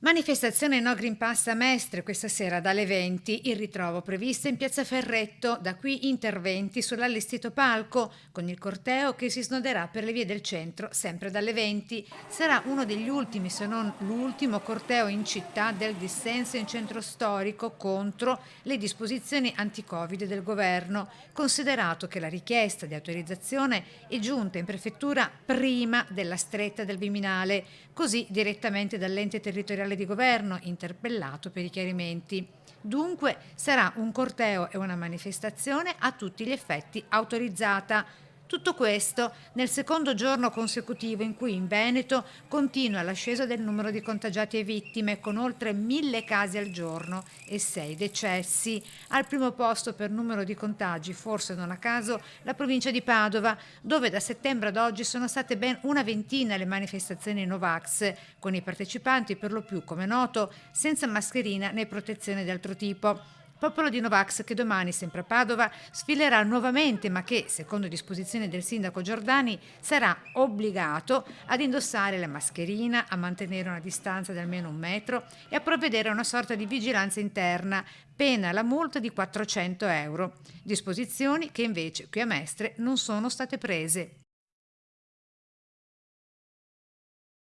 Manifestazione No Green Pass a Mestre questa sera dalle 20, il ritrovo previsto in Piazza Ferretto, da qui interventi sull'allestito palco, con il corteo che si snoderà per le vie del centro sempre dalle 20. Sarà uno degli ultimi, se non l'ultimo, corteo in città del dissenso in centro storico contro le disposizioni anti-Covid del governo, considerato che la richiesta di autorizzazione è giunta in prefettura prima della stretta del Viminale, così direttamente dall'ente territoriale di governo interpellato per i chiarimenti. Dunque sarà un corteo e una manifestazione a tutti gli effetti autorizzata. Tutto questo nel secondo giorno consecutivo in cui in Veneto continua l'ascesa del numero di contagiati e vittime, con oltre 1000 casi al giorno e 6 decessi. Al primo posto per numero di contagi, forse non a caso, la provincia di Padova, dove da settembre ad oggi sono state ben una ventina le manifestazioni Novax, con i partecipanti per lo più, come noto, senza mascherina né protezione di altro tipo. Popolo di Novax che domani, sempre a Padova, sfilerà nuovamente, ma che, secondo disposizioni del sindaco Giordani, sarà obbligato ad indossare la mascherina, a mantenere una distanza di almeno 1 metro e a provvedere a una sorta di vigilanza interna, pena la multa di 400 euro. Disposizioni che invece qui a Mestre non sono state prese.